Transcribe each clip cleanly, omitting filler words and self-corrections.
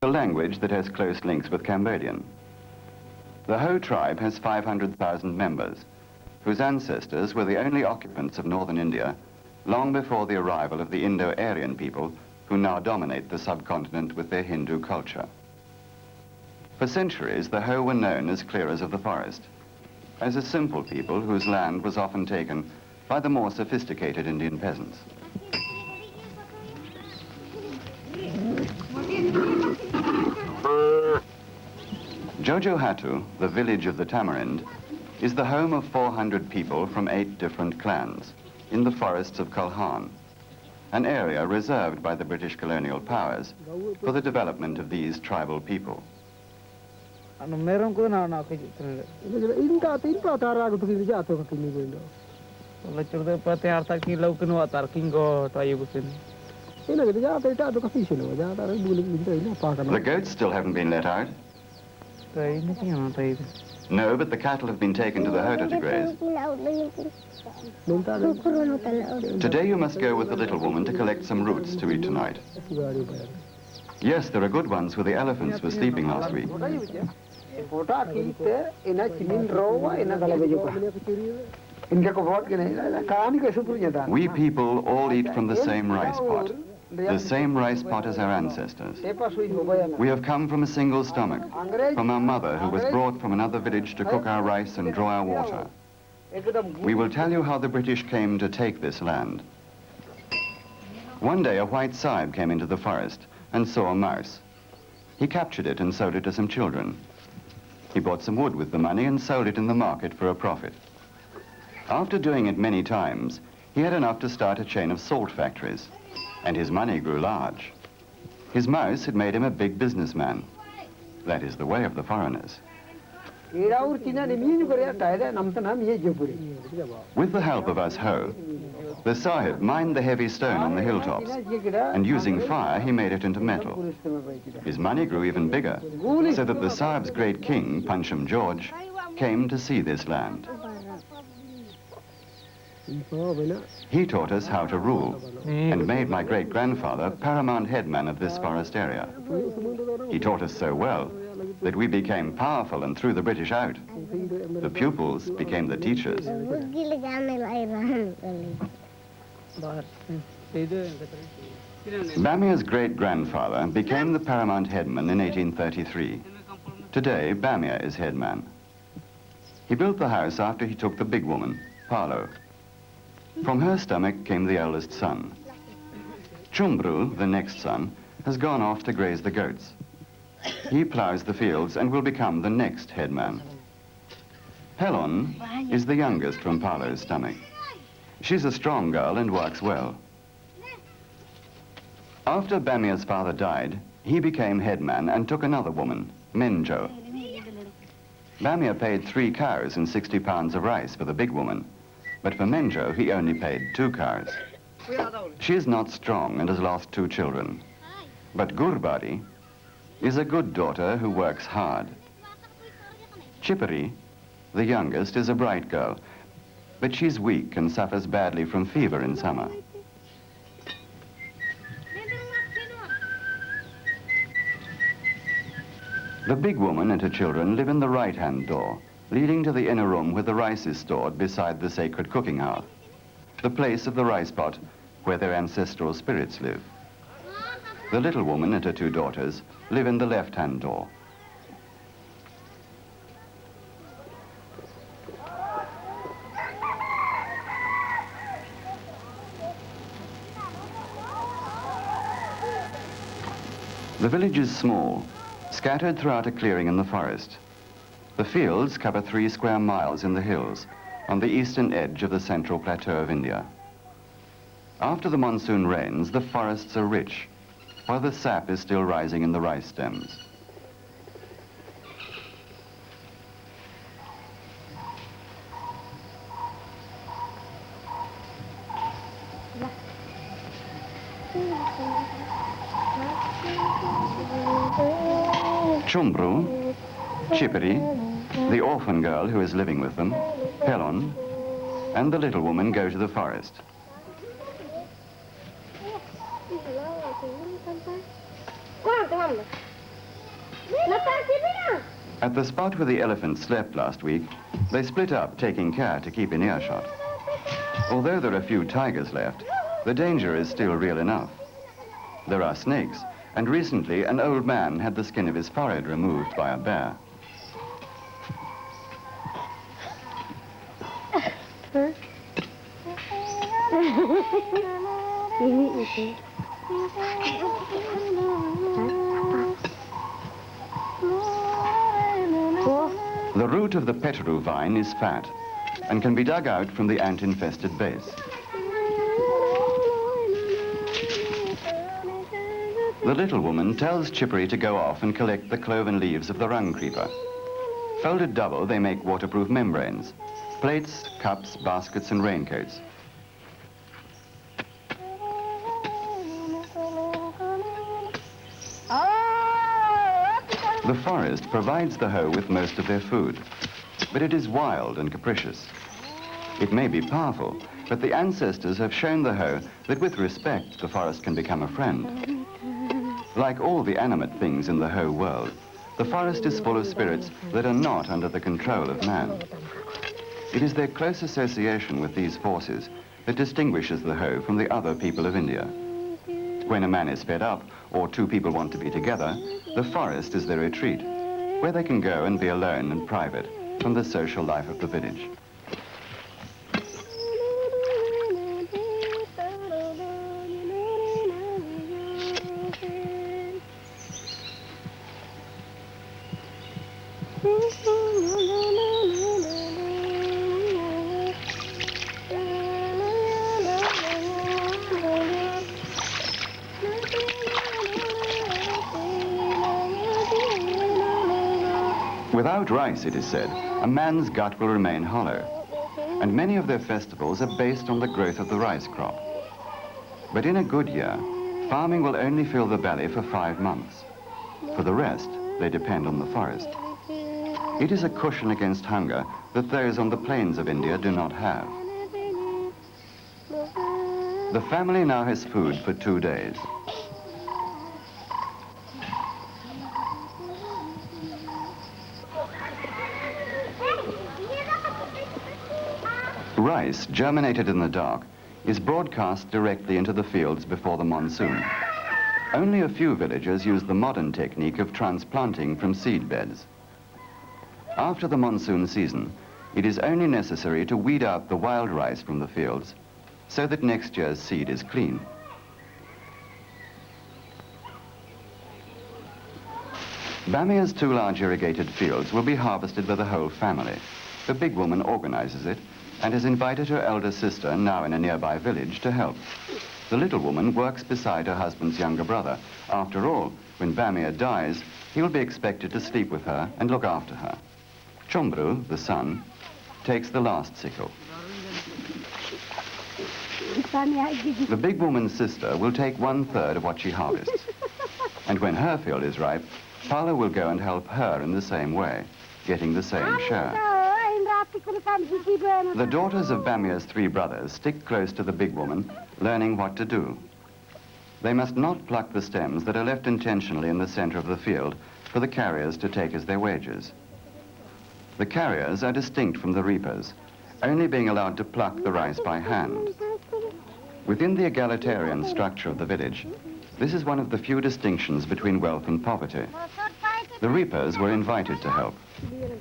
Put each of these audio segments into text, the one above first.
a language that has close links with Cambodian. The Ho tribe has 500,000 members, whose ancestors were the only occupants of northern India long before the arrival of the Indo-Aryan people who now dominate the subcontinent with their Hindu culture. For centuries, the Ho were known as clearers of the forest, as a simple people whose land was often taken by the more sophisticated Indian peasants. Jojo Hatu, the village of the Tamarind, is the home of 400 people from 8 different clans in the forests of Kulhan, an area reserved by the British colonial powers for the development of these tribal people. The goats still haven't been let out. No, but the cattle have been taken to the Hota to graze. Today you must go with the little woman to collect some roots to eat tonight. Yes, there are good ones where the elephants were sleeping last week. We people all eat from the same rice pot. The same rice pot as our ancestors. We have come from a single stomach, from our mother who was brought from another village to cook our rice and draw our water. We will tell you how the British came to take this land. One day a white Sahib came into the forest and saw a mouse. He captured it and sold it to some children. He bought some wood with the money and sold it in the market for a profit. After doing it many times, he had enough to start a chain of salt factories, and his money grew large. His mouse had made him a big businessman. That is the way of the foreigners. With the help of us Ho, the Sahib mined the heavy stone on the hilltops, and using fire he made it into metal. His money grew even bigger, so that the Sahib's great king, Pancham George, came to see this land. He taught us how to rule and made my great-grandfather paramount headman of this forest area. He taught us so well that we became powerful and threw the British out. The pupils became the teachers. Bamia's great-grandfather became the paramount headman in 1833. Today, Bamia is headman. He built the house after he took the big woman, Palo. From her stomach came the eldest son. Chumbru, the next son, has gone off to graze the goats. He plows the fields and will become the next headman. Helen is the youngest from Palo's stomach. She's a strong girl and works well. After Bamia's father died, he became headman and took another woman, Menjo. Bamia paid 3 cows and 60 pounds of rice for the big woman, but for Menjo, he only paid 2 cows. She is not strong and has lost 2 children. But Gurbari is a good daughter who works hard. Chipari, the youngest, is a bright girl, but she's weak and suffers badly from fever in summer. The big woman and her children live in the right-hand door, leading to the inner room where the rice is stored beside the sacred cooking hearth, the place of the rice pot where their ancestral spirits live. The little woman and her 2 daughters live in the left-hand door. The village is small, scattered throughout a clearing in the forest. The fields cover 3 square miles in the hills on the eastern edge of the central plateau of India. After the monsoon rains, the forests are rich, while the sap is still rising in the rice stems. Chumbru, Chipari, the orphan girl who is living with them, Pelon, and the little woman go to the forest. At the spot where the elephants slept last week, they split up, taking care to keep in earshot. Although there are few tigers left, the danger is still real enough. There are snakes, and recently an old man had the skin of his forehead removed by a bear. The root of the peteru vine is fat and can be dug out from the ant-infested base. The little woman tells Chippery to go off and collect the cloven leaves of the rung creeper. Folded double, they make waterproof membranes, plates, cups, baskets, and raincoats. The forest provides the hoe with most of their food, but it is wild and capricious. It may be powerful, but the ancestors have shown the hoe that with respect, the forest can become a friend. Like all the animate things in the hoe world, the forest is full of spirits that are not under the control of man. It is their close association with these forces that distinguishes the hoe from the other people of India. When a man is fed up, or two people want to be together, the forest is their retreat, where they can go and be alone and private from the social life of the village. Without rice, it is said, a man's gut will remain hollow, and many of their festivals are based on the growth of the rice crop. But in a good year, farming will only fill the valley for 5 months. For the rest, they depend on the forest. It is a cushion against hunger that those on the plains of India do not have. The family now has food for 2 days. Rice, germinated in the dark, is broadcast directly into the fields before the monsoon. Only a few villagers use the modern technique of transplanting from seed beds. After the monsoon season, it is only necessary to weed out the wild rice from the fields so that next year's seed is clean. Bamia's 2 large irrigated fields will be harvested by the whole family. The big woman organizes it and has invited her elder sister, now in a nearby village, to help. The little woman works beside her husband's younger brother. After all, when Bamia dies, he will be expected to sleep with her and look after her. Chumbru, the son, takes the last sickle. The big woman's sister will take 1/3 of what she harvests. And when her field is ripe, Paula will go and help her in the same way, getting the same share. The daughters of Bamia's 3 brothers stick close to the big woman, learning what to do. They must not pluck the stems that are left intentionally in the center of the field for the carriers to take as their wages. The carriers are distinct from the reapers, only being allowed to pluck the rice by hand. Within the egalitarian structure of the village, this is one of the few distinctions between wealth and poverty. The reapers were invited to help.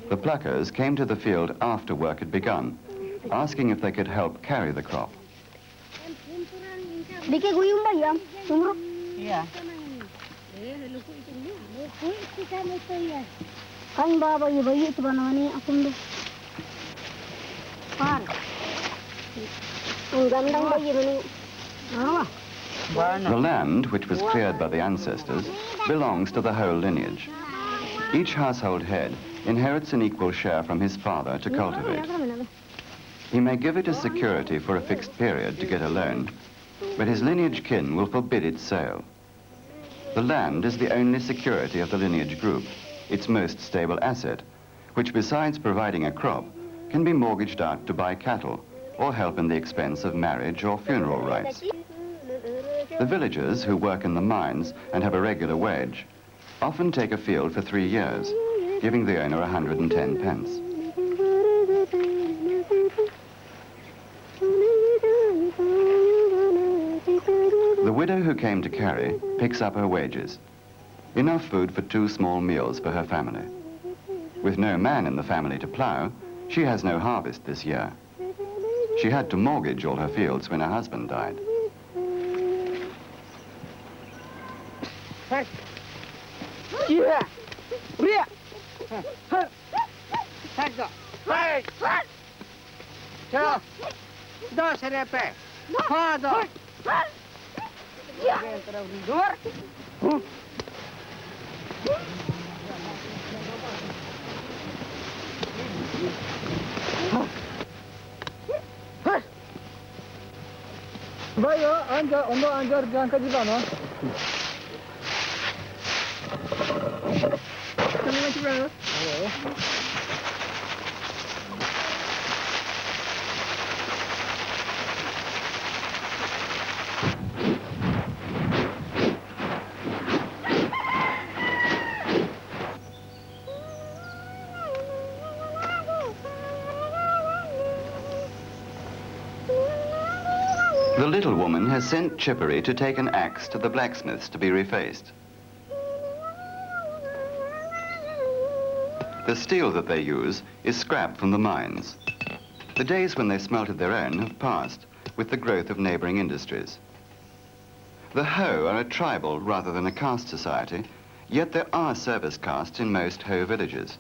The pluckers came to the field after work had begun, asking if they could help carry the crop. The land, which was cleared by the ancestors, belongs to the whole lineage. Each household head inherits an equal share from his father to cultivate. He may give it as security for a fixed period to get a loan, but his lineage kin will forbid its sale. The land is the only security of the lineage group, its most stable asset, which besides providing a crop, can be mortgaged out to buy cattle or help in the expense of marriage or funeral rites. The villagers who work in the mines and have a regular wage often take a field for 3 years, giving the owner 110 pence. The widow who came to carry picks up her wages. Enough food for 2 small meals for her family. With no man in the family to plough, she has no harvest this year. She had to mortgage all her fields when her husband died. The little woman has sent Chippery to take an axe to the blacksmith's to be refaced. The steel that they use is scrap from the mines. The days when they smelted their own have passed with the growth of neighboring industries. The Ho are a tribal rather than a caste society, yet there are service castes in most Ho villages.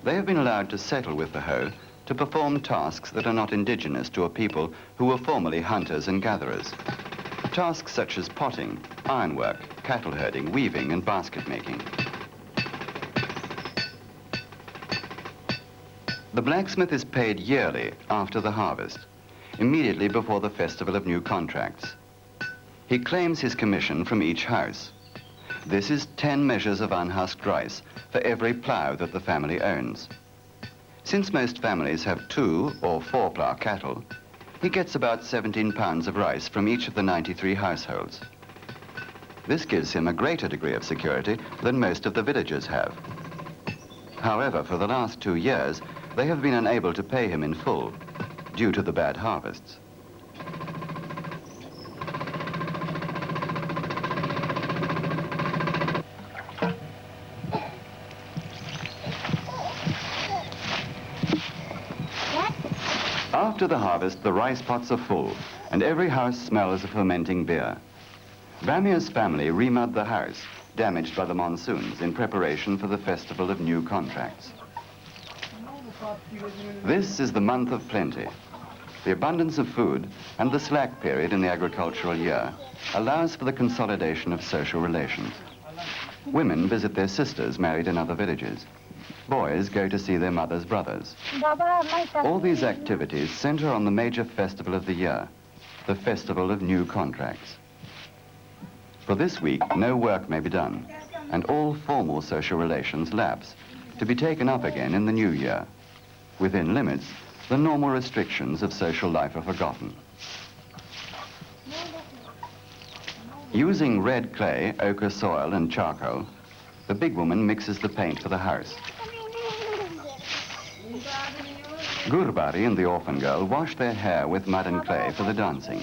They have been allowed to settle with the Ho to perform tasks that are not indigenous to a people who were formerly hunters and gatherers. Tasks such as potting, ironwork, cattle herding, weaving, and basket making. The blacksmith is paid yearly after the harvest, immediately before the festival of new contracts. He claims his commission from each house. This is 10 measures of unhusked rice for every plough that the family owns. Since most families have 2 or 4 plough cattle, he gets about 17 pounds of rice from each of the 93 households. This gives him a greater degree of security than most of the villagers have. However, for the last 2 years, they have been unable to pay him in full due to the bad harvests. After the harvest, the rice pots are full, and every house smells of fermenting beer. Vamia's family remud the house, damaged by the monsoons, in preparation for the festival of new contracts. This is the month of plenty. The abundance of food and the slack period in the agricultural year allows for the consolidation of social relations. Women visit their sisters married in other villages. Boys go to see their mother's brothers. All these activities center on the major festival of the year, the festival of new contracts. For this week, no work may be done, and all formal social relations lapse, to be taken up again in the new year. Within limits, the normal restrictions of social life are forgotten. Using red clay, ochre soil, and charcoal, the big woman mixes the paint for the house. Gurbari and the orphan girl wash their hair with mud and clay for the dancing.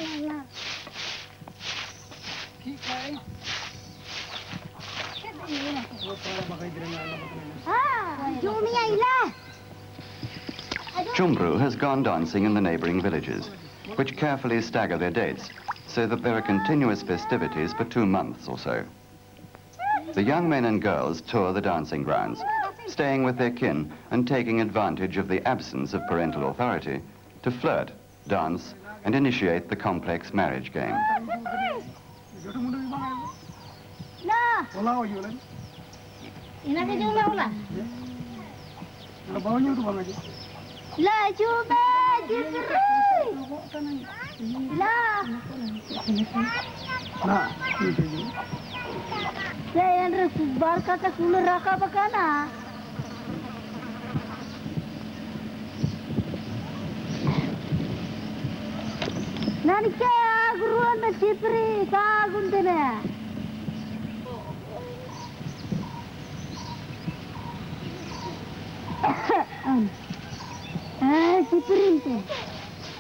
Chumbru has gone dancing in the neighboring villages, which carefully stagger their dates so that there are continuous festivities for 2 months or so. The young men and girls tour the dancing grounds, staying with their kin and taking advantage of the absence of parental authority to flirt, dance, and initiate the complex marriage game.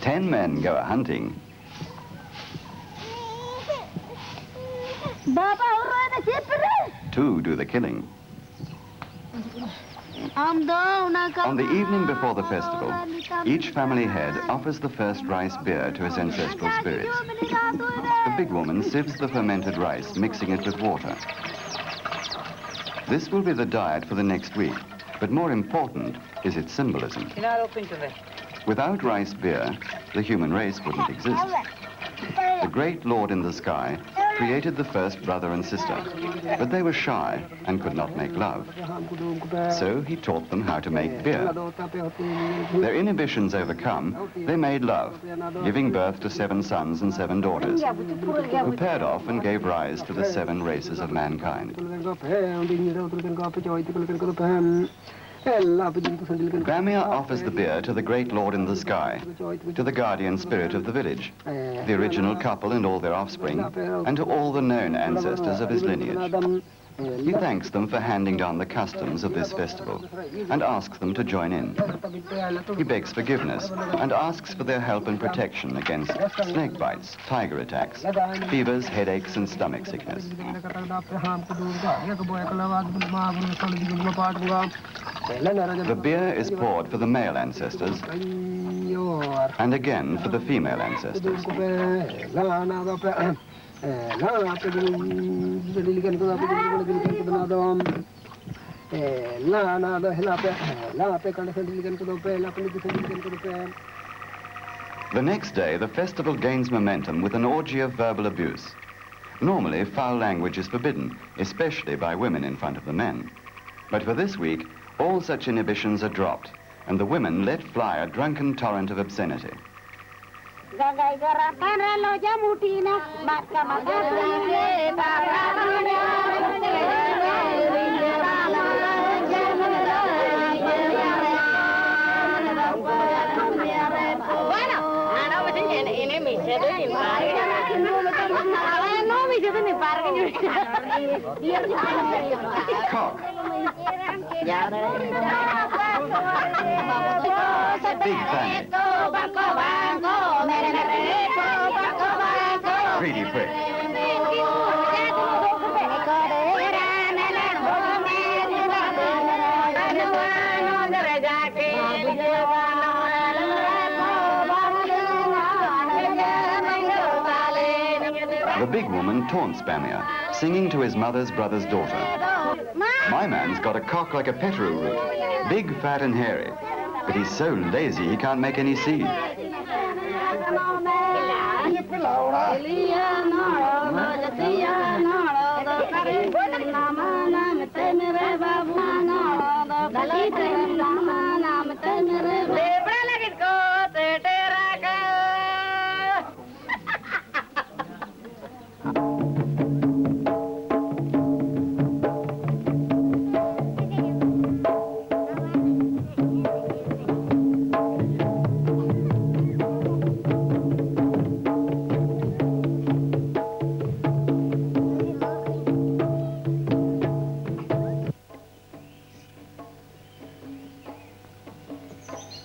10 men go a-hunting. 2 do the killing. On the evening before the festival, each family head offers the first rice beer to his ancestral spirits. The big woman sieves the fermented rice, mixing it with water. This will be the diet for the next week, but more important is its symbolism. Without rice beer, the human race wouldn't exist. The great Lord in the sky created the first brother and sister, but they were shy and could not make love. So he taught them how to make beer. Their inhibitions overcome, they made love, giving birth to 7 sons and 7 daughters, who paired off and gave rise to the 7 races of mankind. Bamia offers the beer to the great Lord in the sky, to the guardian spirit of the village, the original couple and all their offspring, and to all the known ancestors of his lineage. He thanks them for handing down the customs of this festival and asks them to join in. He begs forgiveness and asks for their help and protection against snake bites, tiger attacks, fevers, headaches, and stomach sickness. The beer is poured for the male ancestors and again for the female ancestors. The next day, the festival gains momentum with an orgy of verbal abuse. Normally, foul language is forbidden, especially by women in front of the men. But for this week, all such inhibitions are dropped, and the women let fly a drunken torrent of obscenity. Cock. Big fanny. Greedy prick. The big woman taunts Bamia, singing to his mother's brother's daughter. My man's got a cock like a peteroo root, big, fat, and hairy, but he's so lazy he can't make any seed.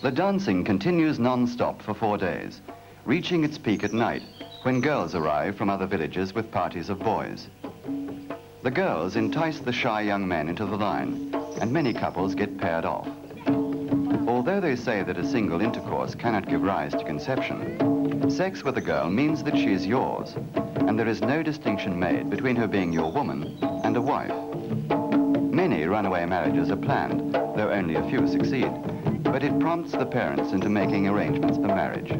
The dancing continues non-stop for 4 days, reaching its peak at night, when girls arrive from other villages with parties of boys. The girls entice the shy young men into the line, and many couples get paired off. Although they say that a single intercourse cannot give rise to conception, sex with a girl means that she is yours, and there is no distinction made between her being your woman and a wife. Many runaway marriages are planned, though only a few succeed, but it prompts the parents into making arrangements for marriage.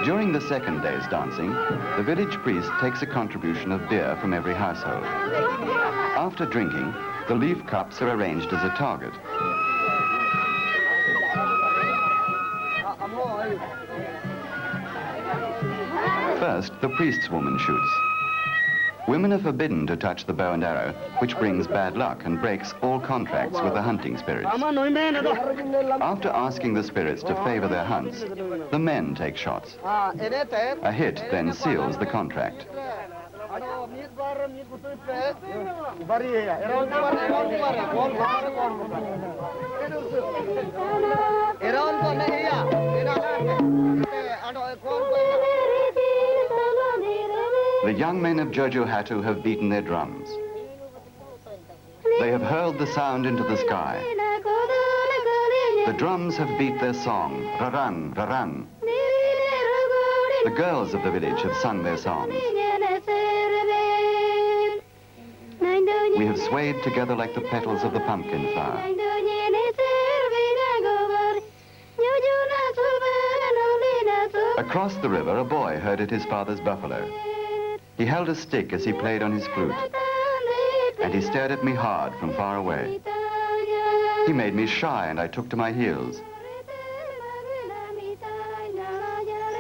During the second day's dancing, the village priest takes a contribution of beer from every household. After drinking, the leaf cups are arranged as a target. First, the priest's woman shoots. Women are forbidden to touch the bow and arrow, which brings bad luck and breaks all contracts with the hunting spirits. After asking the spirits to favor their hunts, the men take shots. A hit then seals the contract. The young men of Jojo Hatu have beaten their drums. They have hurled the sound into the sky. The drums have beat their song, raran, raran. The girls of the village have sung their songs. We have swayed together like the petals of the pumpkin flower. Across the river, a boy herded his father's buffalo. He held a stick as he played on his flute, and he stared at me hard from far away. He made me shy, and I took to my heels.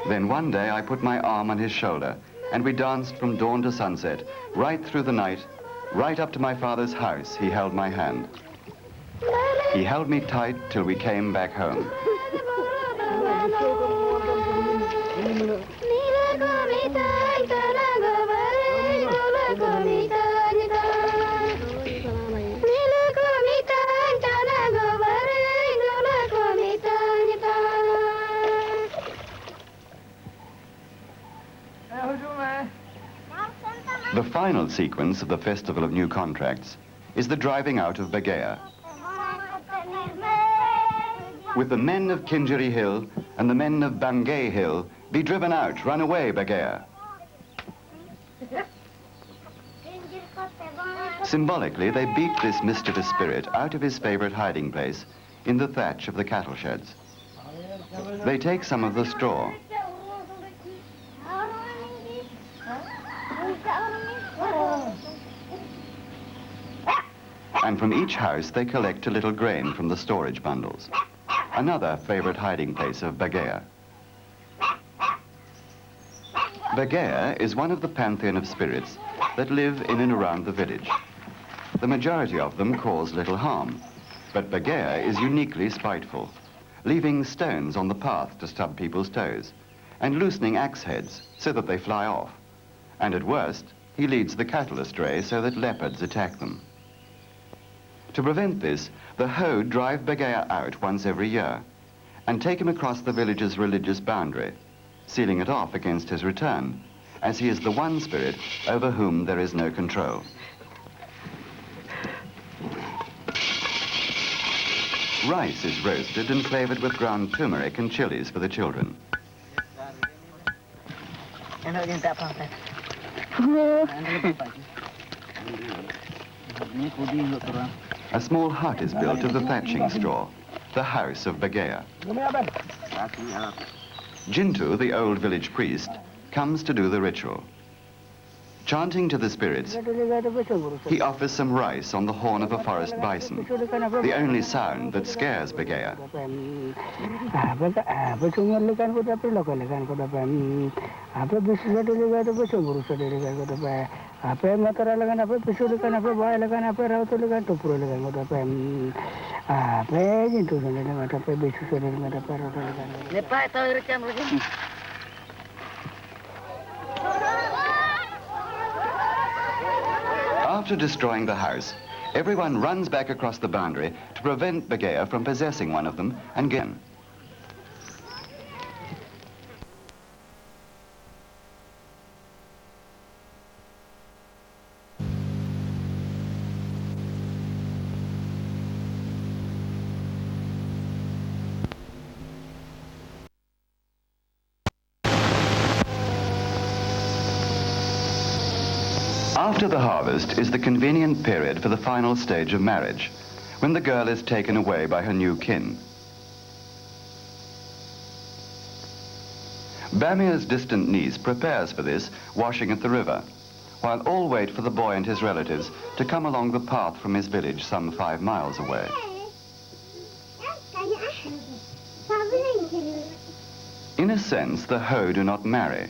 Then one day I put my arm on his shoulder, and we danced from dawn to sunset, right through the night, right up to my father's house. He held my hand. He held me tight till we came back home. The final sequence of the Festival of New Contracts is the driving out of Bagheya. With the men of Kinjari Hill and the men of Bangay Hill be driven out, run away, Bagheya. Symbolically, they beat this mischievous spirit out of his favorite hiding place in the thatch of the cattle sheds. They take some of the straw. And from each house, they collect a little grain from the storage bundles. Another favorite hiding place of Bagheya. Bagheya is one of the pantheon of spirits that live in and around the village. The majority of them cause little harm, but Bagheya is uniquely spiteful, leaving stones on the path to stub people's toes, and loosening axe heads so that they fly off. And at worst, he leads the cattle astray so that leopards attack them. To prevent this, the Ho drive Bagheya out once every year and take him across the village's religious boundary, sealing it off against his return, as he is the one spirit over whom there is no control. Rice is roasted and flavored with ground turmeric and chilies for the children. A small hut is built of the thatching straw, the house of Bagheya. Jintu, the old village priest, comes to do the ritual. Chanting to the spirits, he offers some rice on the horn of a forest bison, the only sound that scares Bagheya. After destroying the house, everyone runs back across the boundary to prevent Bagheya from possessing one of them and get him. After the harvest is the convenient period for the final stage of marriage, when the girl is taken away by her new kin. Bamia's distant niece prepares for this, washing at the river, while all wait for the boy and his relatives to come along the path from his village some 5 miles away. In a sense, the Ho do not marry.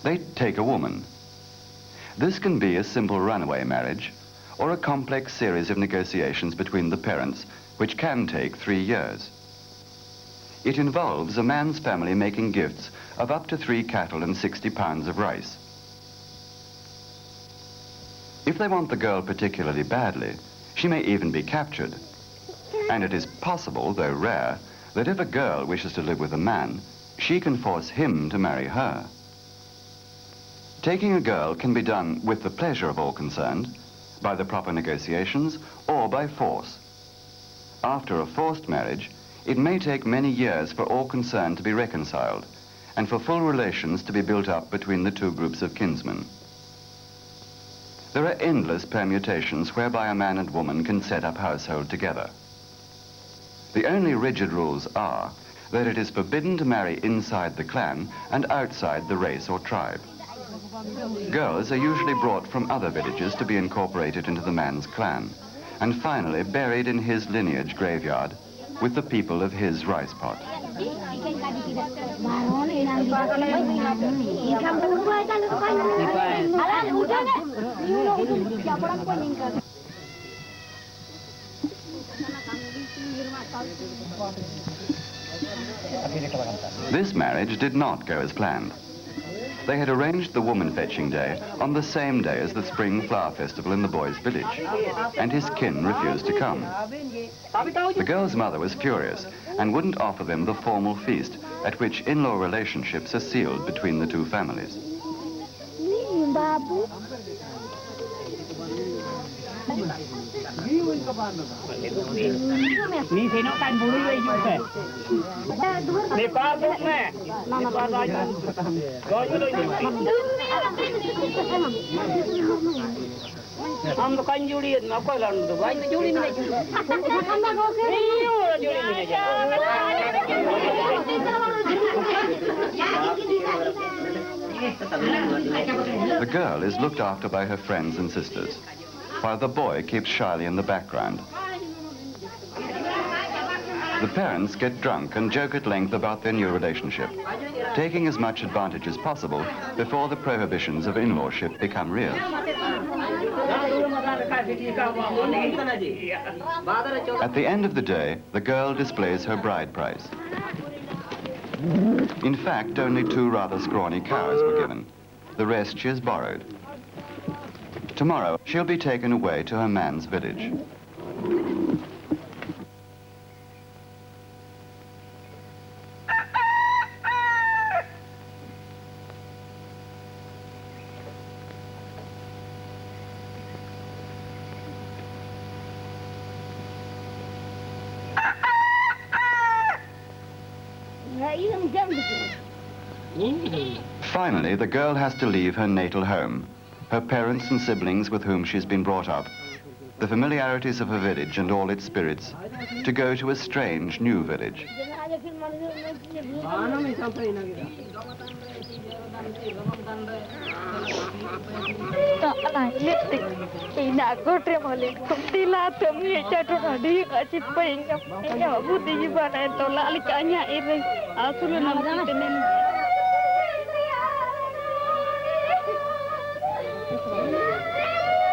They take a woman. This can be a simple runaway marriage or a complex series of negotiations between the parents, which can take 3 years. It involves a man's family making gifts of up to 3 cattle and 60 pounds of rice. If they want the girl particularly badly, she may even be captured. And it is possible, though rare, that if a girl wishes to live with a man, she can force him to marry her. Taking a girl can be done with the pleasure of all concerned, by the proper negotiations, or by force. After a forced marriage, it may take many years for all concerned to be reconciled, and for full relations to be built up between the 2 groups of kinsmen. There are endless permutations whereby a man and woman can set up household together. The only rigid rules are that it is forbidden to marry inside the clan and outside the race or tribe. Girls are usually brought from other villages to be incorporated into the man's clan, and finally buried in his lineage graveyard with the people of his rice pot. This marriage did not go as planned. They had arranged the woman fetching day on the same day as the spring flower festival in the boy's village, and his kin refused to come. The girl's mother was furious and wouldn't offer them the formal feast at which in-law relationships are sealed between the 2 families. The girl is looked after by her friends and sisters, while the boy keeps shyly in the background. The parents get drunk and joke at length about their new relationship, taking as much advantage as possible before the prohibitions of in-lawship become real. At the end of the day, the girl displays her bride price. In fact, only 2 rather scrawny cows were given. The rest she has borrowed. Tomorrow, she'll be taken away to her man's village. Finally, the girl has to leave her natal home, her parents and siblings with whom she's been brought up, the familiarities of her village and all its spirits, to go to a strange new village.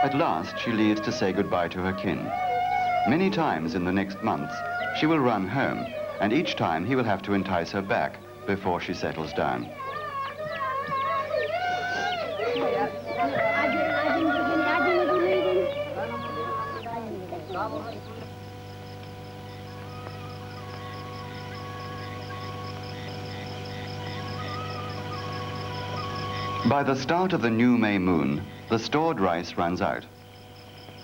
At last, she leaves to say goodbye to her kin. Many times in the next months, she will run home, and each time he will have to entice her back before she settles down. By the start of the new May moon, the stored rice runs out.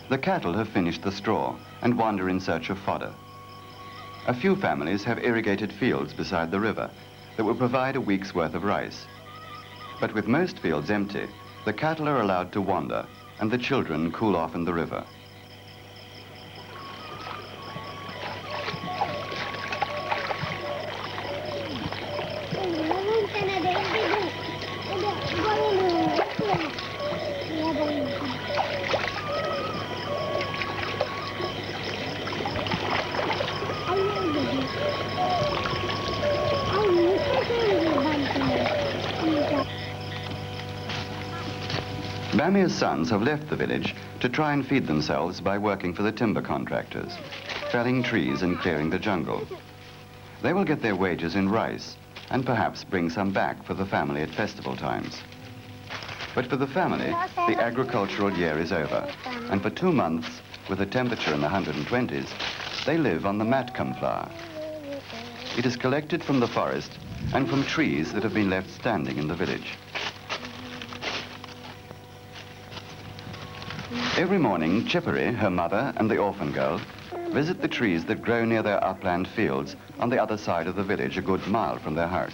The cattle have finished the straw and wander in search of fodder. A few families have irrigated fields beside the river that will provide a week's worth of rice. But with most fields empty, the cattle are allowed to wander, and the children cool off in the river. Bamia's sons have left the village to try and feed themselves by working for the timber contractors, felling trees and clearing the jungle. They will get their wages in rice and perhaps bring some back for the family at festival times. But for the family, the agricultural year is over, and for 2 months, with a temperature in the 120s, they live on the matcum flower. It is collected from the forest and from trees that have been left standing in the village. Every morning, Chippery, her mother, and the orphan girl visit the trees that grow near their upland fields on the other side of the village, a good mile from their house.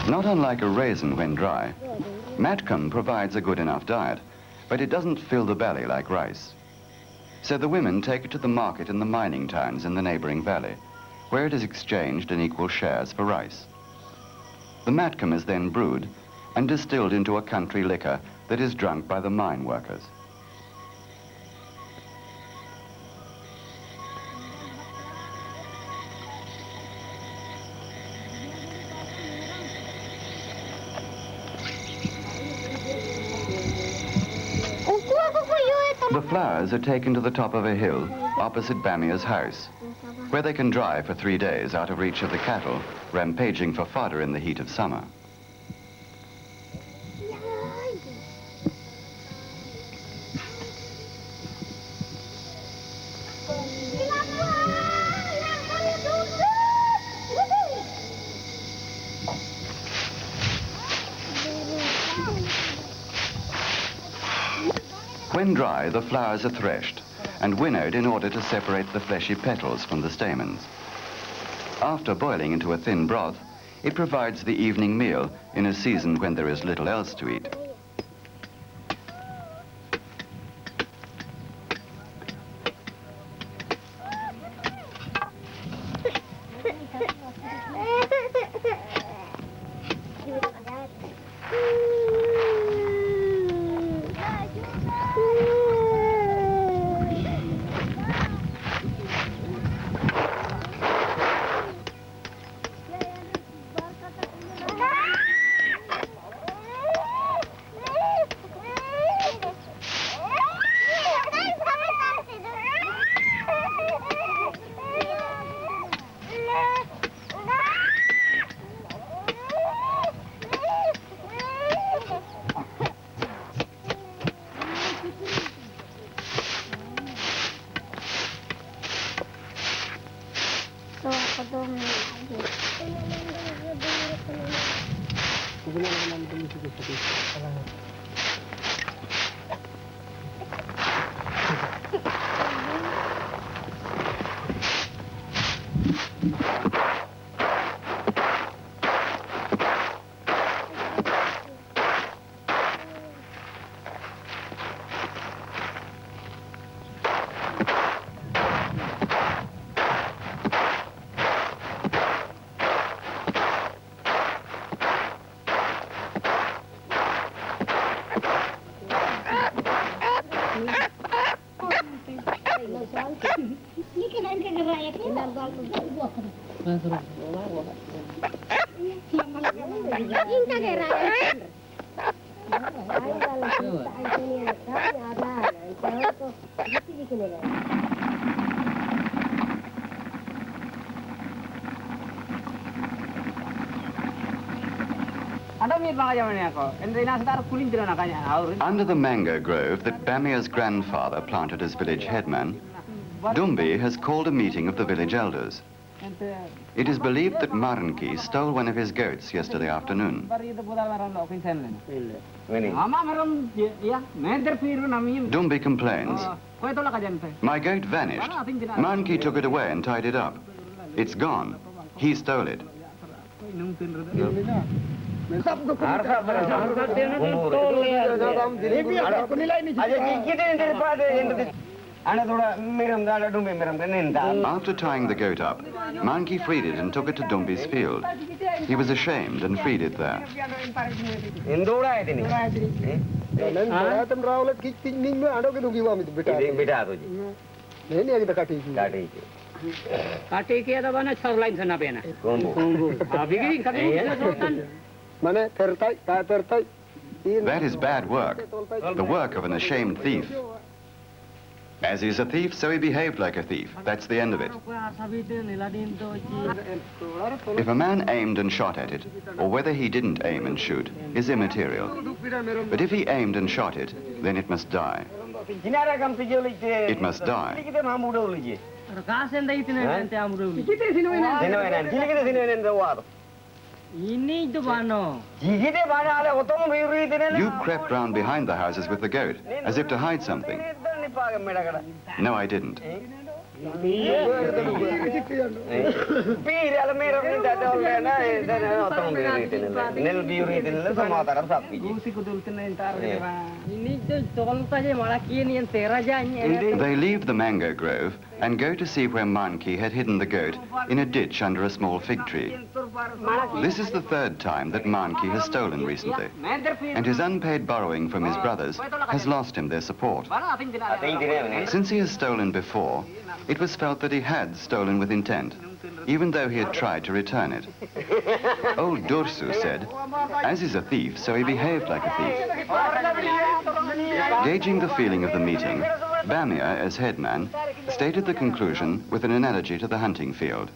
Not unlike a raisin when dry, matcum provides a good enough diet, but it doesn't fill the belly like rice. So the women take it to the market in the mining towns in the neighboring valley, where it is exchanged in equal shares for rice. The matcum is then brewed and distilled into a country liquor that is drunk by the mine workers. The flowers are taken to the top of a hill opposite Bamia's house, where they can dry for 3 days out of reach of the cattle, rampaging for fodder in the heat of summer. When dry, the flowers are threshed and winnowed in order to separate the fleshy petals from the stamens. After boiling into a thin broth, it provides the evening meal in a season when there is little else to eat. Under the mango grove that Bamia's grandfather planted as village headman, Dubil has called a meeting of the village elders. It is believed that Maranki stole one of his goats yesterday afternoon. Dumbi complains. My goat vanished. Maranki took it away and tied it up. It's gone. He stole it. After tying the goat up, Maranki freed it and took it to Dumbi's field. He was ashamed and freed it there. That is bad work, the work of an ashamed thief. As he's a thief, so he behaved like a thief. That's the end of it. If a man aimed and shot at it, or whether he didn't aim and shoot, is immaterial. But if he aimed and shot it, then it must die. It must die. You crept round behind the houses with the goat, as if to hide something. No, I didn't. They leave the mango grove and go to see where Maranki had hidden the goat in a ditch under a small fig tree. This is the third time that Maranki has stolen recently, and his unpaid borrowing from his brothers has lost him their support. Since he has stolen before, it was felt that he had stolen with intent, even though he had tried to return it. Old Dursu said, as he's a thief, so he behaved like a thief. Gauging the feeling of the meeting, Bamia, as headman, stated the conclusion with an analogy to the hunting field.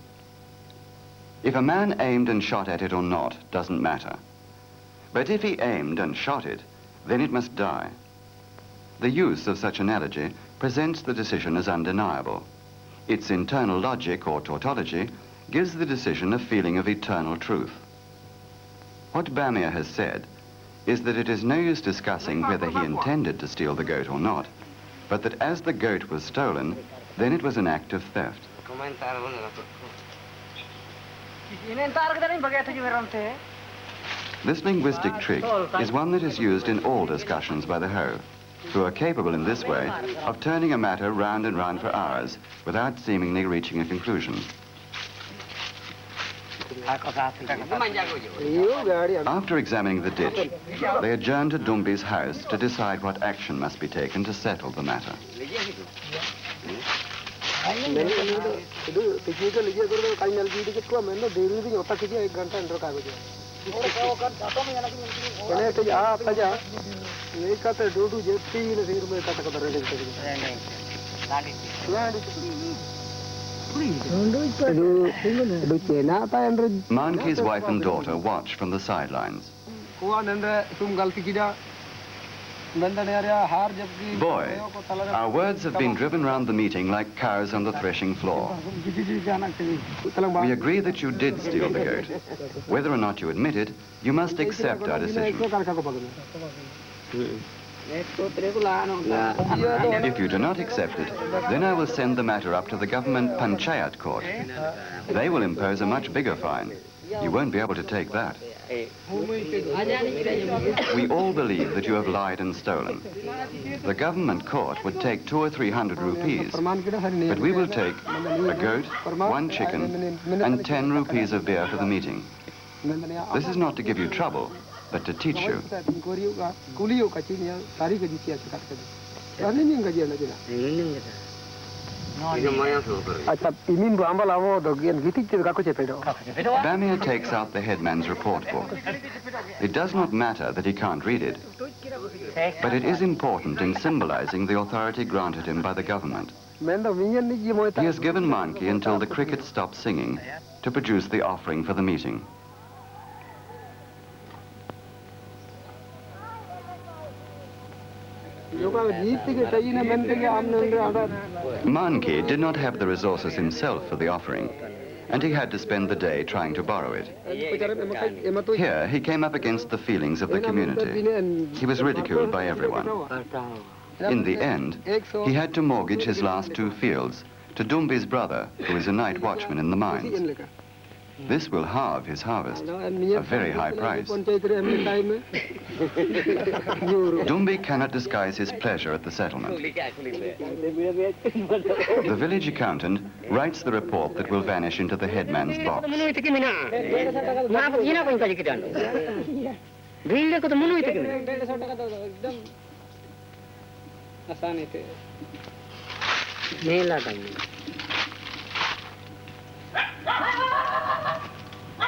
If a man aimed and shot at it or not doesn't matter. But if he aimed and shot it, then it must die. The use of such analogy presents the decision as undeniable. Its internal logic or tautology gives the decision a feeling of eternal truth. What Bamia has said is that it is no use discussing whether he intended to steal the goat or not, but that as the goat was stolen, then it was an act of theft. This linguistic trick is one that is used in all discussions by the Ho, who are capable in this way of turning a matter round and round for hours without seemingly reaching a conclusion. After examining the ditch, they adjourn to Dumbi's house to decide what action must be taken to settle the matter. Maranki's wife and daughter watch from the sidelines. Boy, our words have been driven round the meeting like cows on the threshing floor. We agree that you did steal the goat. Whether or not you admit it, you must accept our decision. If you do not accept it, then I will send the matter up to the government panchayat court. They will impose a much bigger fine. You won't be able to take that. We all believe that you have lied and stolen. The government court would take 200 or 300 rupees, but we will take a goat, 1 chicken, and 10 rupees of beer for the meeting. This is not to give you trouble, but to teach you. Bamia takes out the headman's report book. It does not matter that he can't read it, but it is important in symbolizing the authority granted him by the government. He has given Maranki until the crickets stop singing to produce the offering for the meeting. Maranki did not have the resources himself for the offering, and he had to spend the day trying to borrow it. Here, he came up against the feelings of the community. He was ridiculed by everyone. In the end, he had to mortgage his last 2 fields to Dumbil's brother, who is a night watchman in the mines. This will halve his harvest, a very high price. Dubil cannot disguise his pleasure at the settlement. The village accountant writes the report that will vanish into the headman's box.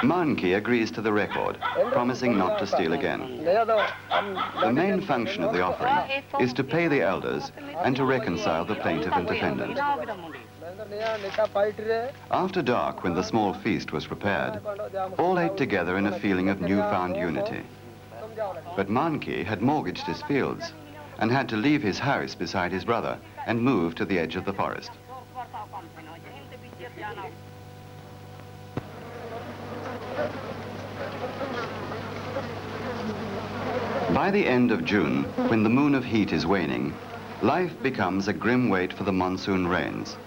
Manki agrees to the record, promising not to steal again. The main function of the offering is to pay the elders and to reconcile the plaintiff and defendant. After dark, when the small feast was prepared, all ate together in a feeling of newfound unity. But Manki had mortgaged his fields and had to leave his house beside his brother and move to the edge of the forest. By the end of June, when the moon of heat is waning, life becomes a grim wait for the monsoon rains.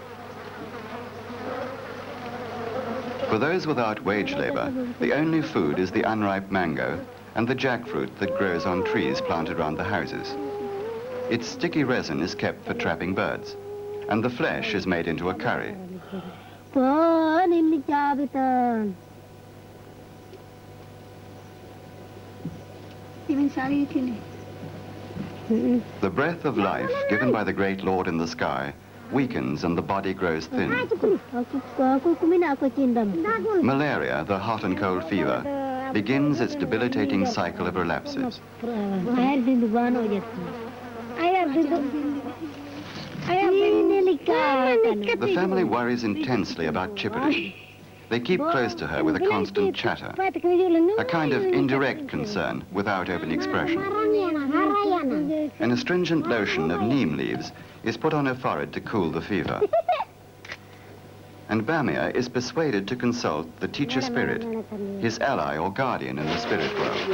For those without wage labor, the only food is the unripe mango and the jackfruit that grows on trees planted round the houses. Its sticky resin is kept for trapping birds, and the flesh is made into a curry. The breath of life given by the great Lord in the sky weakens and the body grows thin. Malaria, the hot and cold fever, begins its debilitating cycle of relapses. The family worries intensely about Chippity. They keep close to her with a constant chatter, a kind of indirect concern without open expression. An astringent lotion of neem leaves is put on her forehead to cool the fever. And Bamia is persuaded to consult the teacher spirit, his ally or guardian in the spirit world.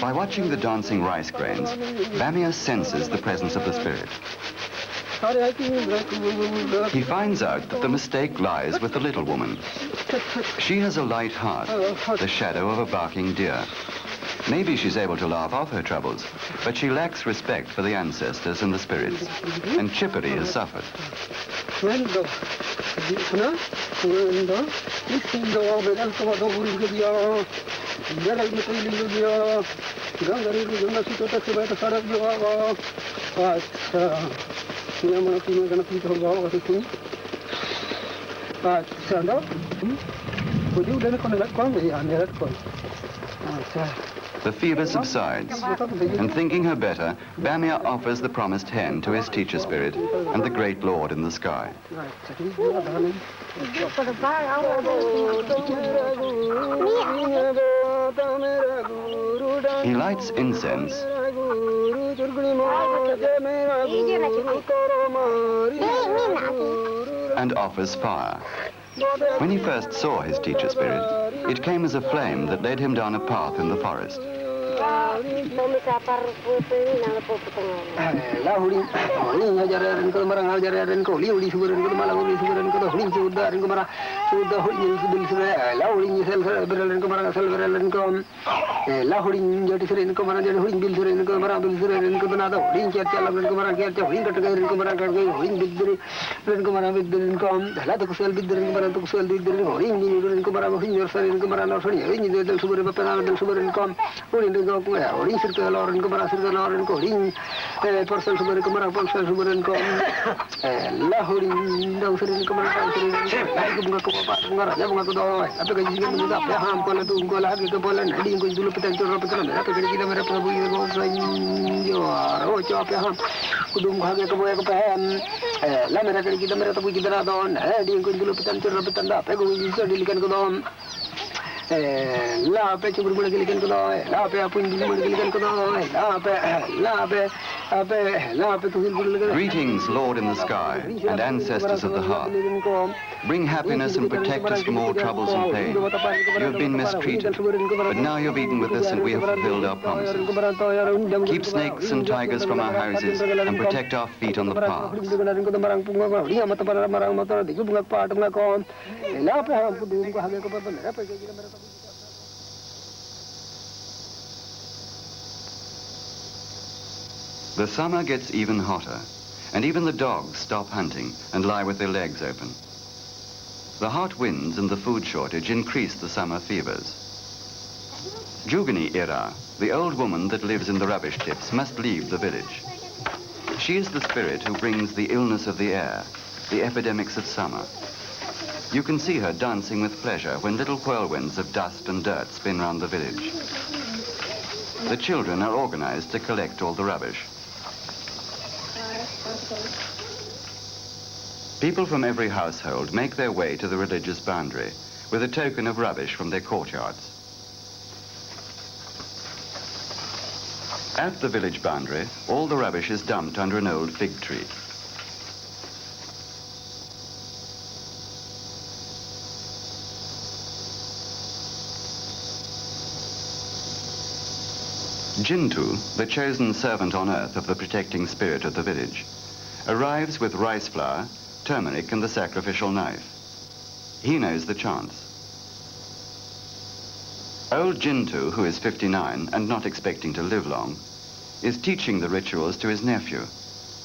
By watching the dancing rice grains, Bamia senses the presence of the spirit. He finds out that the mistake lies with the little woman. She has a light heart, the shadow of a barking deer. Maybe she's able to laugh off her troubles, but she lacks respect for the ancestors and the spirits, and Chippity has suffered. The fever subsides, and thinking her better, Bamia offers the promised hen to his teacher spirit and the great Lord in the sky. He lights incense and offers fire. When he first saw his teacher spirit, it came as a flame that led him down a path in the forest. Greetings, Lord in the sky, and ancestors of the hearth. Bring happiness and protect us from all troubles and pain. You have been mistreated, but now you've eaten with us and we have fulfilled our promises. Keep snakes and tigers from our houses and protect our feet on the paths. The summer gets even hotter, and even the dogs stop hunting and lie with their legs open. The hot winds and the food shortage increase the summer fevers. Jugani Ira, the old woman that lives in the rubbish tips, must leave the village. She is the spirit who brings the illness of the air, the epidemics of summer. You can see her dancing with pleasure when little whirlwinds of dust and dirt spin round the village. The children are organized to collect all the rubbish. People from every household make their way to the religious boundary with a token of rubbish from their courtyards. At the village boundary, all the rubbish is dumped under an old fig tree. Jintu, the chosen servant on earth of the protecting spirit of the village, arrives with rice flour, turmeric and the sacrificial knife. He knows the chants. Old Jintu, who is 59 and not expecting to live long, is teaching the rituals to his nephew,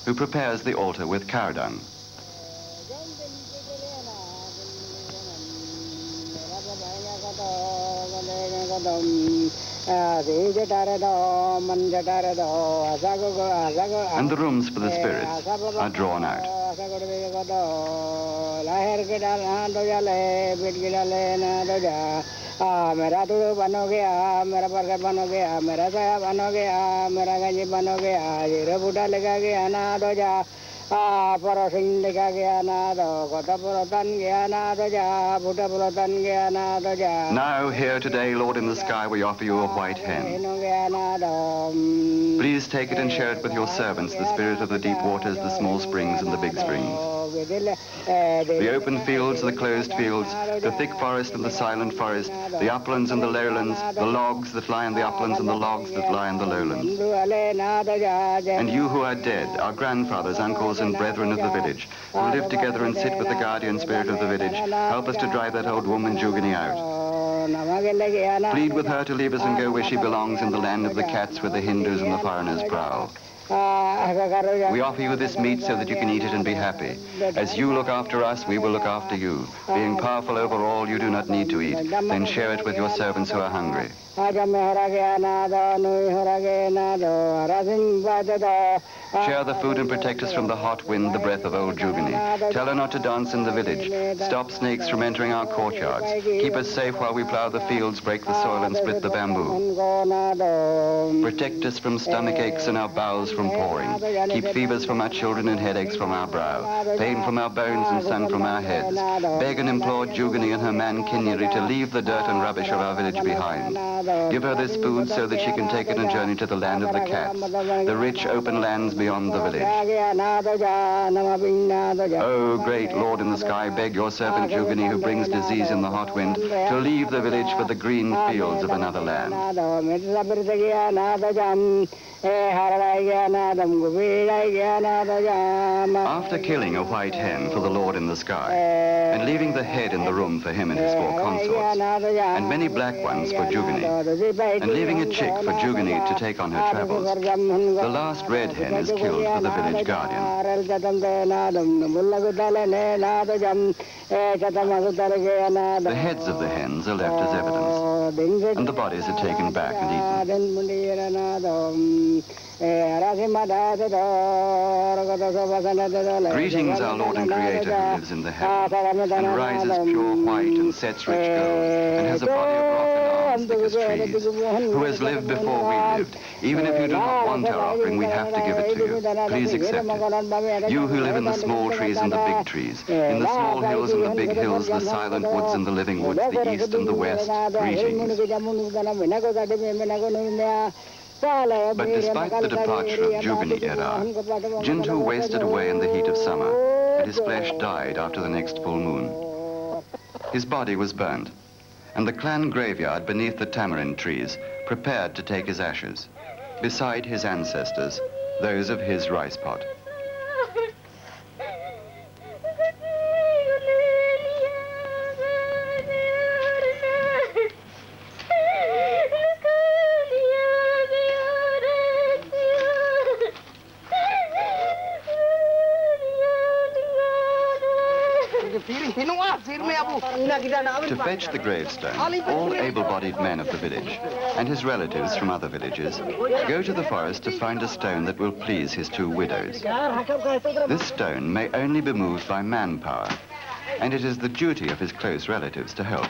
who prepares the altar with cow dung. And the rooms for the spirits are drawn out. Now, here today, Lord in the sky, we offer you a white hen. Please take it and share it with your servants, the spirit of the deep waters, the small springs and the big springs. The open fields, the closed fields, the thick forest and the silent forest, the uplands and the lowlands, the logs that lie in the uplands and the logs that lie in the lowlands. And you who are dead, our grandfathers, uncles and brethren of the village, who live together and sit with the guardian spirit of the village, help us to drive that old woman Jugani out. Plead with her to leave us and go where she belongs, in the land of the cats where the Hindus and the foreigners prowl. We offer you this meat so that you can eat it and be happy. As you look after us, we will look after you. Being powerful over all, you do not need to eat. Then share it with your servants who are hungry. Share the food and protect us from the hot wind, the breath of old Jugani. Tell her not to dance in the village. Stop snakes from entering our courtyards. Keep us safe while we plow the fields, break the soil and split the bamboo. Protect us from stomach aches and our bowels from pouring. Keep fevers from our children and headaches from our brow. Pain from our bones and sun from our heads. Beg and implore Jugani and her man Kinyari to leave the dirt and rubbish of our village behind. Give her this food so that she can take it on a journey to the land of the cats, the rich open lands beyond the village. Oh, great Lord in the sky, beg your servant Jugani, who brings disease in the hot wind, to leave the village for the green fields of another land. After killing a white hen for the Lord in the sky, and leaving the head in the room for him and his 4 consorts, and many black ones for Jugani, and leaving a chick for Jugani to take on her travels, the last red hen is killed for the village guardian. The heads of the hens are left as evidence, and the bodies are taken back and eaten. Greetings, our Lord and Creator who lives in the heavens, and rises pure white and sets rich gold, and has a body of rock and arms thick as trees, who has lived before we lived. Even if you do not want our offering, we have to give it to you. Please accept it. You who live in the small trees and the big trees, in the small hills and the big hills, the silent woods and the living woods, the east and the west, greetings. But despite the departure of Jugani era, Jintu wasted away in the heat of summer, and his flesh died after the next full moon. His body was burnt, and the clan graveyard beneath the tamarind trees prepared to take his ashes, beside his ancestors, those of his rice pot. To fetch the gravestone, all able-bodied men of the village and his relatives from other villages go to the forest to find a stone that will please his 2 widows. This stone may only be moved by manpower, and it is the duty of his close relatives to help.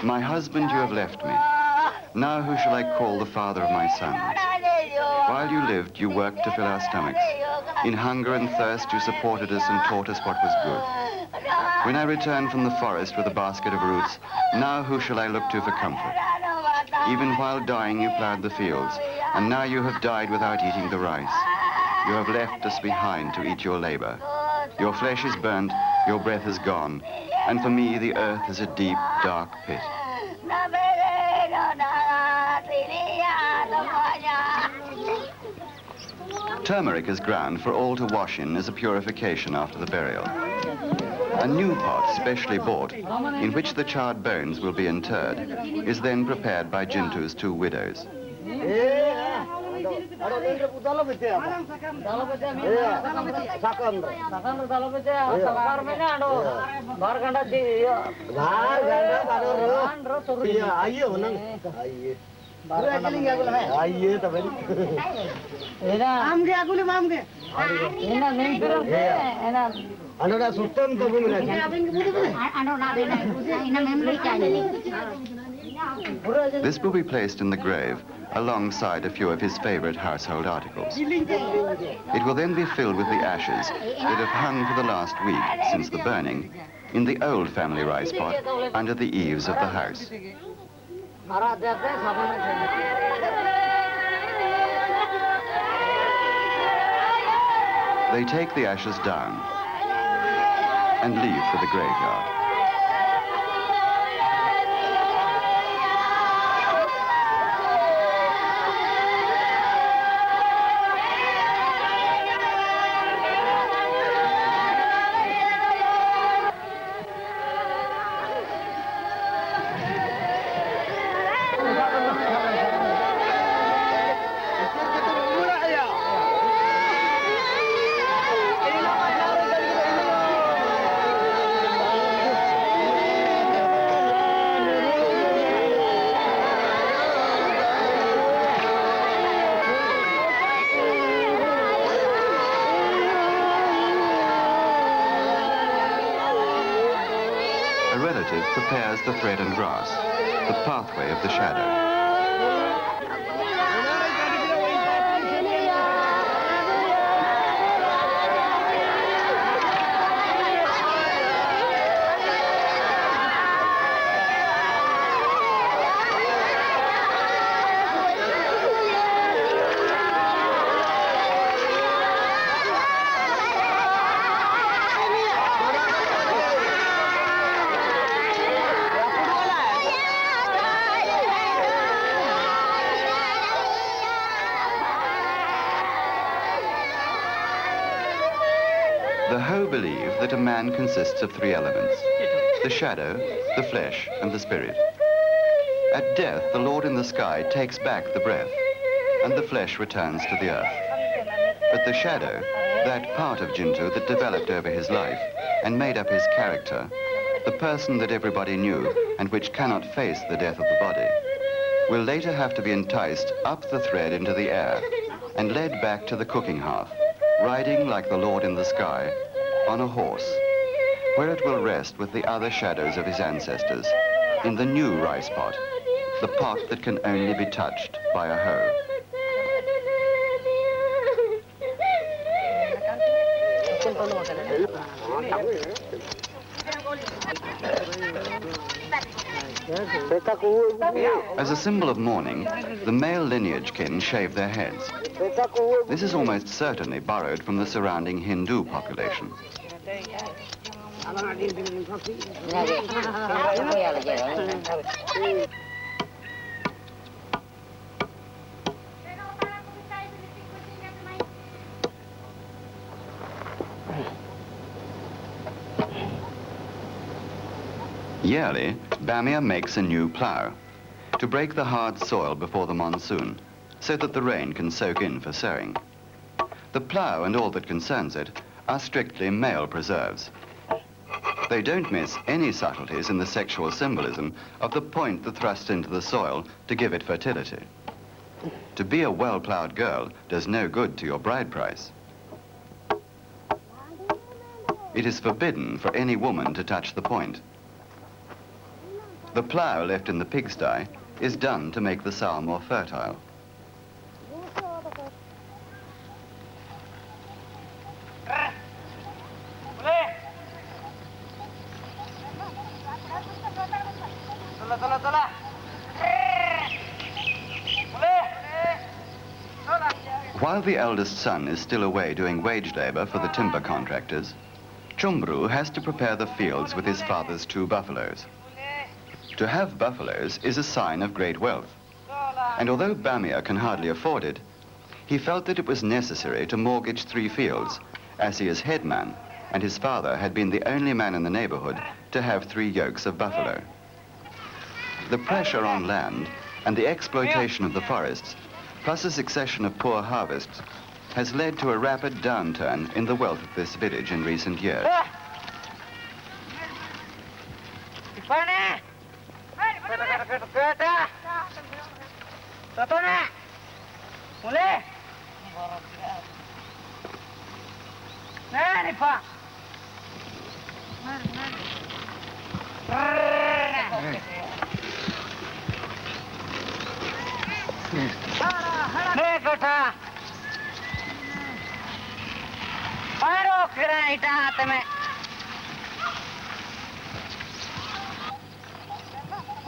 My husband, you have left me. Now who shall I call the father of my sons? While you lived, you worked to fill our stomachs. In hunger and thirst, you supported us and taught us what was good. When I returned from the forest with a basket of roots, now who shall I look to for comfort? Even while dying, you plowed the fields, and now you have died without eating the rice. You have left us behind to eat your labor. Your flesh is burnt, your breath is gone, and for me the earth is a deep, dark pit. Turmeric is ground for all to wash in as a purification after the burial. A new pot, specially bought, in which the charred bones will be interred, is then prepared by Jintu's 2 widows. This will be placed in the grave alongside a few of his favorite household articles. It will then be filled with the ashes that have hung for the last week since the burning in the old family rice pot under the eaves of the house. They take the ashes down and leave for the graveyard. representative prepares the thread and grass, the pathway of the shadow. The Ho believe that a man consists of three elements: the shadow, the flesh, and the spirit. At death, the Lord in the sky takes back the breath, and the flesh returns to the earth. But the shadow, that part of Jintu that developed over his life and made up his character, the person that everybody knew and which cannot face the death of the body, will later have to be enticed up the thread into the air and led back to the cooking hearth, riding like the Lord in the sky on a horse, where it will rest with the other shadows of his ancestors in the new rice pot, the pot that can only be touched by a hoe. As a symbol of mourning, the male lineage kin shave their heads. This is almost certainly borrowed from the surrounding Hindu population. Yearly, Bamia makes a new plough to break the hard soil before the monsoon, so that the rain can soak in for sowing. The plough and all that concerns it are strictly male preserves. They don't miss any subtleties in the sexual symbolism of the point that thrusts into the soil to give it fertility. To be a well-ploughed girl does no good to your bride price. It is forbidden for any woman to touch the point. The plough left in the pigsty is done to make the soil more fertile. While the eldest son is still away doing wage labor for the timber contractors, Chumbru has to prepare the fields with his father's 2 buffaloes. To have buffaloes is a sign of great wealth, and although Bamia can hardly afford it, he felt that it was necessary to mortgage 3 fields, as he is headman, and his father had been the only man in the neighborhood to have 3 yokes of buffalo. The pressure on land and the exploitation of the forests, plus a succession of poor harvests, has led to a rapid downturn in the wealth of this village in recent years.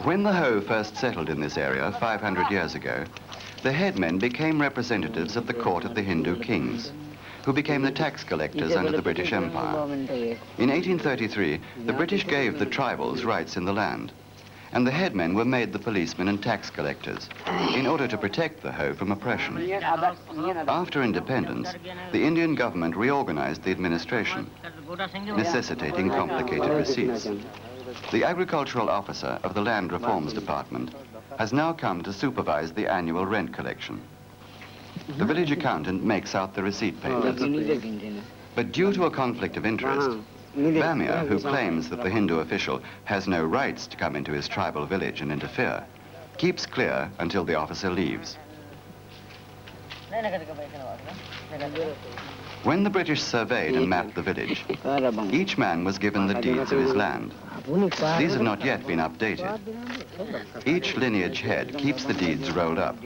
When the Ho first settled in this area 500 years ago, the headmen became representatives of the court of the Hindu kings, who became the tax collectors under the British Empire. In 1833, the British gave the tribals rights in the land, and the headmen were made the policemen and tax collectors in order to protect the Ho from oppression. After independence, the Indian government reorganized the administration, necessitating complicated receipts. The agricultural officer of the Land Reforms Department has now come to supervise the annual rent collection. The village accountant makes out the receipt payments. But due to a conflict of interest, Bamia, who claims that the Hindu official has no rights to come into his tribal village and interfere, keeps clear until the officer leaves. When the British surveyed and mapped the village, each man was given the deeds of his land. These have not yet been updated. Each lineage head keeps the deeds rolled up.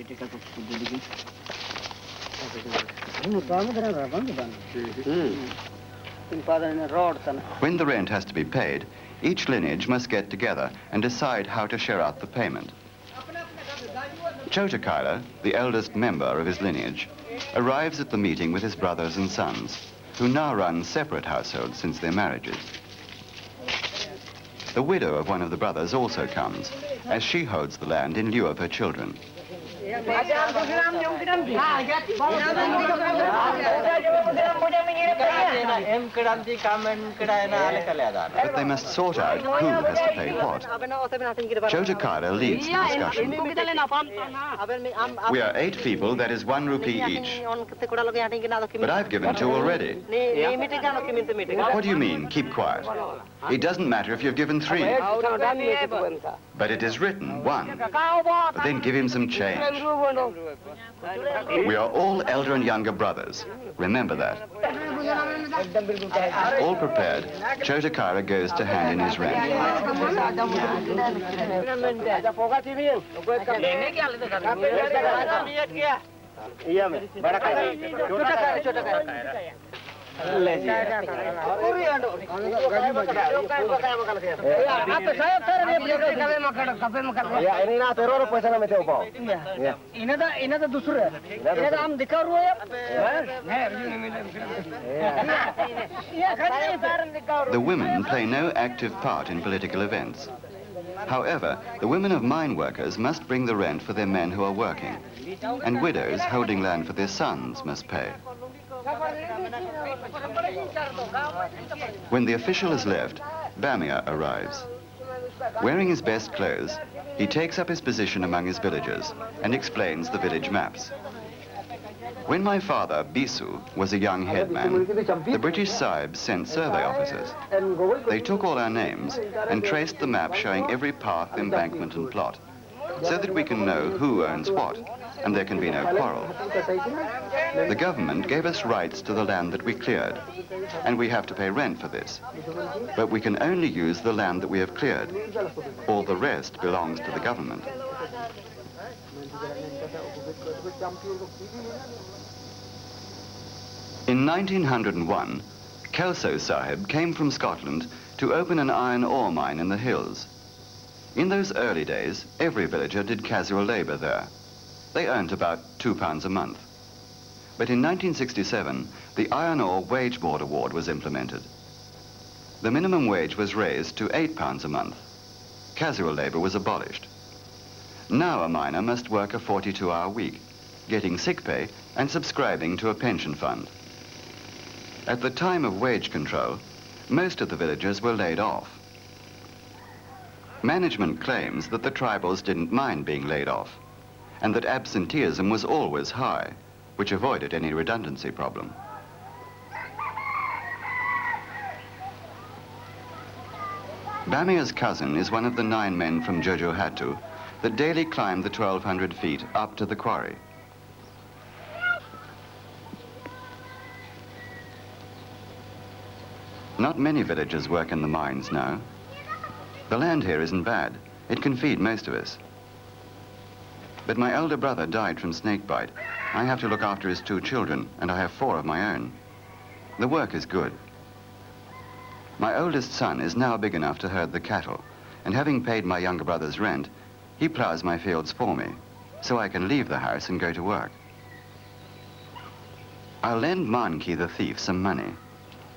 When the rent has to be paid, each lineage must get together and decide how to share out the payment. Jharkand, the eldest member of his lineage, arrives at the meeting with his brothers and sons, who now run separate households since their marriages. The widow of one of the brothers also comes, as she holds the land in lieu of her children. But they must sort out who has to pay what. Jharkand leads the discussion. We are 8 people, that is 1 rupee each. But I've given 2 already. What do you mean, keep quiet? It doesn't matter if you've given 3. But it is written 1. But then give him some change. We are all elder and younger brothers. Remember that. All prepared, Jharkand goes to hand in his rent. The women play no active part in political events. However, the women of mine workers must bring the rent for their men who are working, and widows holding land for their sons must pay. When the official has left, Bamia arrives. Wearing his best clothes, he takes up his position among his villagers and explains the village maps. When my father, Bisu, was a young headman, the British Sahibs sent survey officers. They took all our names and traced the map showing every path, embankment and plot, so that we can know who owns what, and there can be no quarrel. The government gave us rights to the land that we cleared, and we have to pay rent for this. But we can only use the land that we have cleared. All the rest belongs to the government. In 1901, Kelso Sahib came from Scotland to open an iron ore mine in the hills. In those early days, every villager did casual labor there. They earned about £2 a month. But in 1967, the Iron Ore Wage Board Award was implemented. The minimum wage was raised to £8 a month. Casual labor was abolished. Now a miner must work a 42-hour week, getting sick pay and subscribing to a pension fund. At the time of wage control, most of the villagers were laid off. Management claims that the tribals didn't mind being laid off, and that absenteeism was always high, which avoided any redundancy problem. Bamia's cousin is one of the 9 men from Jojo Hatu that daily climbed the 1,200 feet up to the quarry. Not many villagers work in the mines now. The land here isn't bad. It can feed most of us. But my elder brother died from snakebite. I have to look after his 2 children, and I have 4 of my own. The work is good. My oldest son is now big enough to herd the cattle, and having paid my younger brother's rent, he plows my fields for me, so I can leave the house and go to work. I'll lend Manki the thief some money.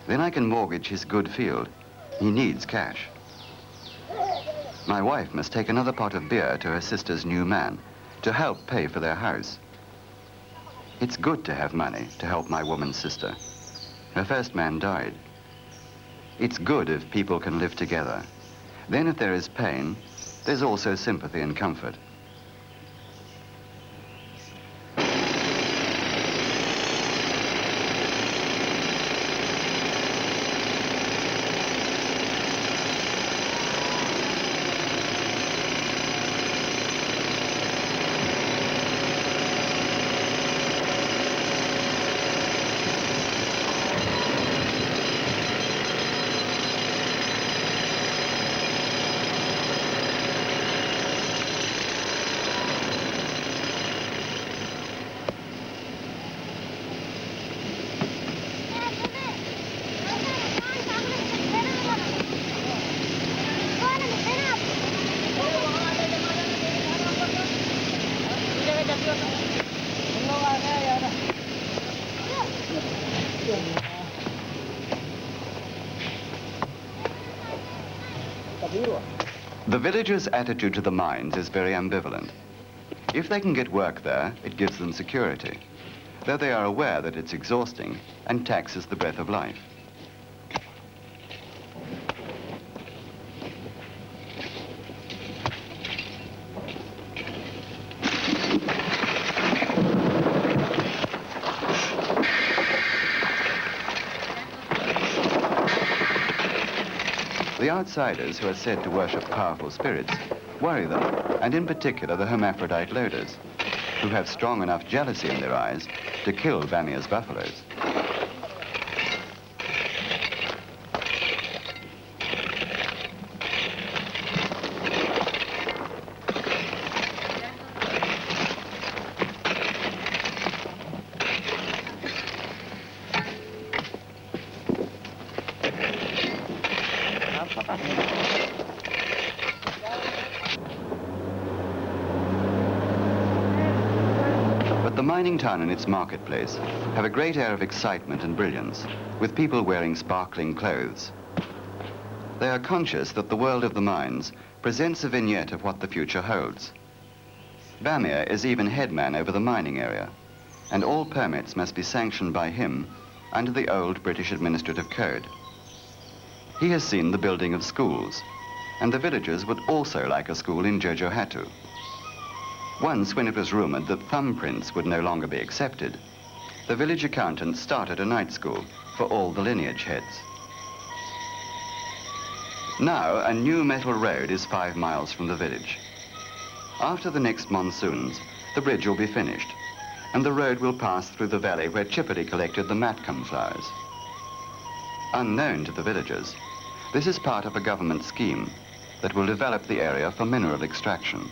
Then I can mortgage his good field. He needs cash. My wife must take another pot of beer to her sister's new man to help pay for their house. It's good to have money to help my woman's sister. Her first man died. It's good if people can live together. Then if there is pain, there's also sympathy and comfort. The villagers' attitude to the mines is very ambivalent. If they can get work there, it gives them security, though they are aware that it's exhausting and taxes the breath of life. The outsiders, who are said to worship powerful spirits, worry them, and in particular the hermaphrodite loaders, who have strong enough jealousy in their eyes to kill Bamia's buffaloes. But the mining town and its marketplace have a great air of excitement and brilliance, with people wearing sparkling clothes. They are conscious that the world of the mines presents a vignette of what the future holds. Bamia is even headman over the mining area, and all permits must be sanctioned by him under the old British Administrative Code. He has seen the building of schools, and the villagers would also like a school in Jojohatu. Once, when it was rumored that thumbprints would no longer be accepted, the village accountant started a night school for all the lineage heads. Now, a new metal road is 5 miles from the village. After the next monsoons, the bridge will be finished, and the road will pass through the valley where Chipperty collected the matcom flowers. Unknown to the villagers, this is part of a government scheme that will develop the area for mineral extraction.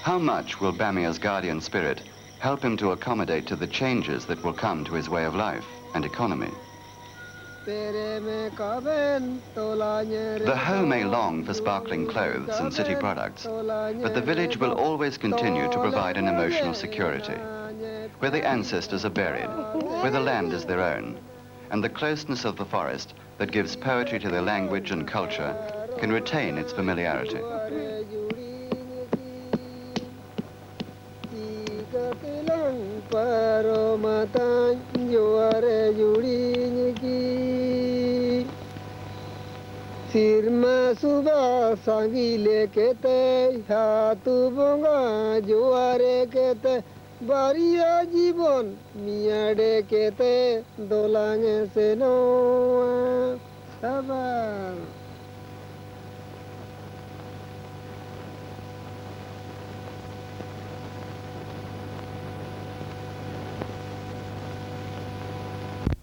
How much will Bamia's guardian spirit help him to accommodate to the changes that will come to his way of life and economy? The hoe may long for sparkling clothes and city products, but the village will always continue to provide an emotional security, where the ancestors are buried, where the land is their own, and the closeness of the forest that gives poetry to their language and culture can retain its familiarity. Sirma suba sangile kete hatu bonga juare kete baria jibon miade kete dolange seno sabar.